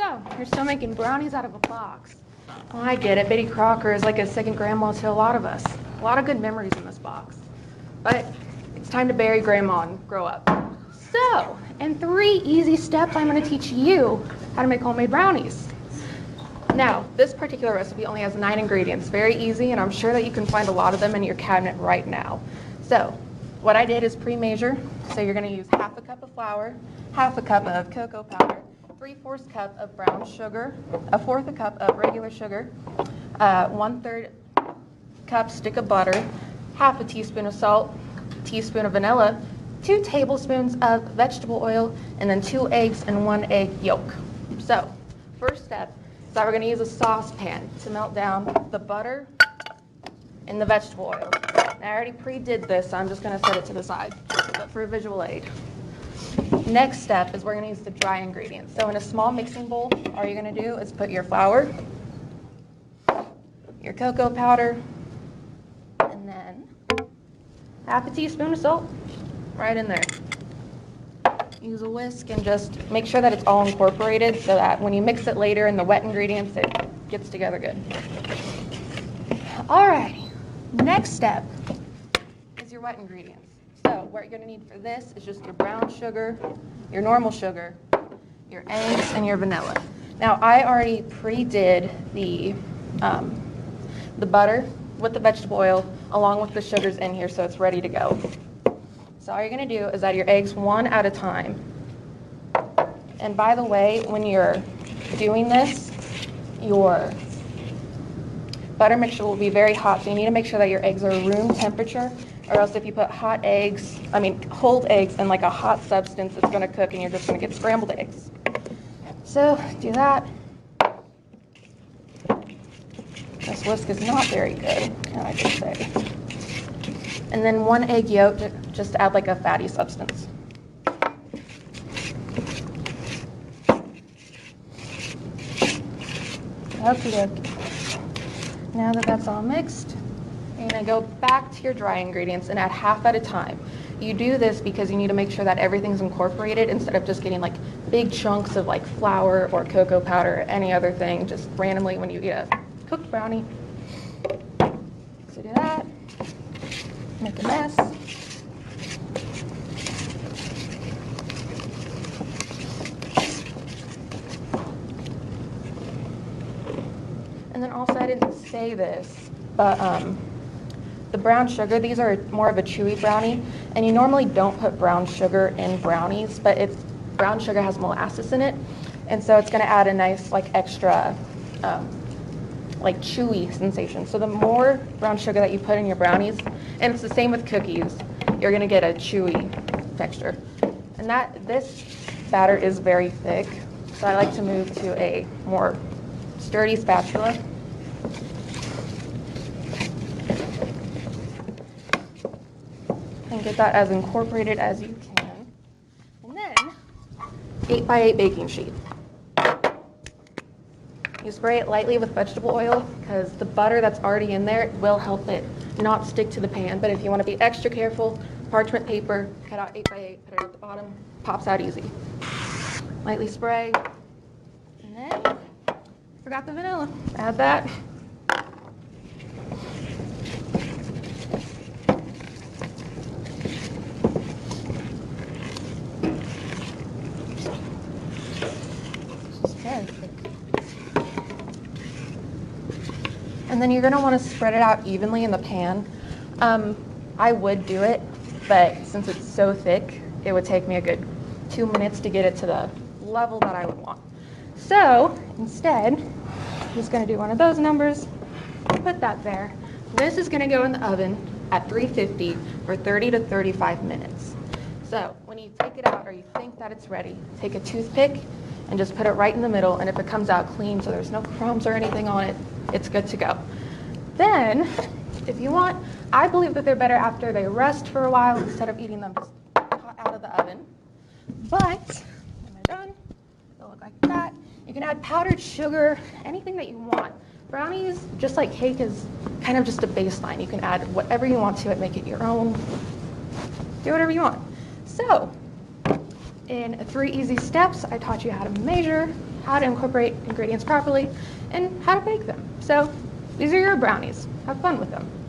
So, you're still making brownies out of a box. Well, I get it. Betty Crocker is like a second grandma to a lot of us. A lot of good memories in this box. But it's time to bury grandma and grow up. So, in 3 easy steps, I'm going to teach you how to make homemade brownies. Now, this particular recipe only has 9 ingredients. Very easy, and I'm sure that you can find a lot of them in your cabinet right now. So, what I did is pre-measure. So you're going to use half a cup of flour, half a cup of cocoa powder, 3/4 cup of brown sugar, 1/4 cup of regular sugar, 1/3 cup stick of butter, half a teaspoon of salt, teaspoon of vanilla, 2 tablespoons of vegetable oil, and then 2 eggs and 1 egg yolk. So, first step is that we're going to use a saucepan to melt down the butter and the vegetable oil. Now, I already pre-did this, so I'm just going to set it to the side, but for visual aid. Next step is we're going to use the dry ingredients. So in a small mixing bowl, all you're going to do is put your flour, your cocoa powder, and then half a teaspoon of salt right in there. Use a whisk and just make sure that it's all incorporated so that when you mix it later in the wet ingredients, it gets together good. Alrighty, next step is your wet ingredients. So what you're going to need for this is just your brown sugar, your normal sugar, your eggs, and your vanilla. Now I already pre-did the butter with the vegetable oil along with the sugars in here, so it's ready to go. So all you're going to do is add your eggs one at a time. And by the way, when you're doing this, your butter mixture will be very hot, so you need to make sure that your eggs are room temperature, or else if you put whole eggs in like a hot substance, it's going to cook and you're just going to get scrambled eggs. So do that. This whisk is not very good, can I just say. And then 1 egg yolk, just to add like a fatty substance. Okay. Now that that's all mixed, you're going to go back to your dry ingredients and add half at a time. You do this because you need to make sure that everything's incorporated instead of just getting like big chunks of like flour or cocoa powder or any other thing just randomly when you eat a cooked brownie. So do that. Make a mess. And then also, I didn't say this, but the brown sugar, these are more of a chewy brownie, and you normally don't put brown sugar in brownies, but brown sugar has molasses in it, and so it's going to add a nice like extra like chewy sensation. So the more brown sugar that you put in your brownies, and it's the same with cookies, you're going to get a chewy texture. And this batter is very thick, so I like to move to a more sturdy spatula. And get that as incorporated as you can. And then 8x8 baking sheet. You spray it lightly with vegetable oil because the butter that's already in there will help it not stick to the pan. But if you want to be extra careful, parchment paper, cut out 8x8, put it at the bottom, pops out easy. Lightly spray. And then, forgot the vanilla. Add that. And then you're going to want to spread it out evenly in the pan. I would do it, but since it's so thick, it would take me a good 2 minutes to get it to the level that I would want. So instead, I'm just going to do one of those numbers, put that there. This is going to go in the oven at 350 for 30 to 35 minutes. So when you take it out or you think that it's ready, take a toothpick and just put it right in the middle, and if it comes out clean so there's no crumbs or anything on it, it's good to go. Then, if you want, I believe that they're better after they rest for a while instead of eating them just hot out of the oven. But, when they're done, they'll look like that. You can add powdered sugar, anything that you want. Brownies, just like cake, is kind of just a baseline. You can add whatever you want to it, make it your own. Do whatever you want. So, in 3 easy steps, I taught you how to measure, how to incorporate ingredients properly, and how to bake them. So these are your brownies. Have fun with them.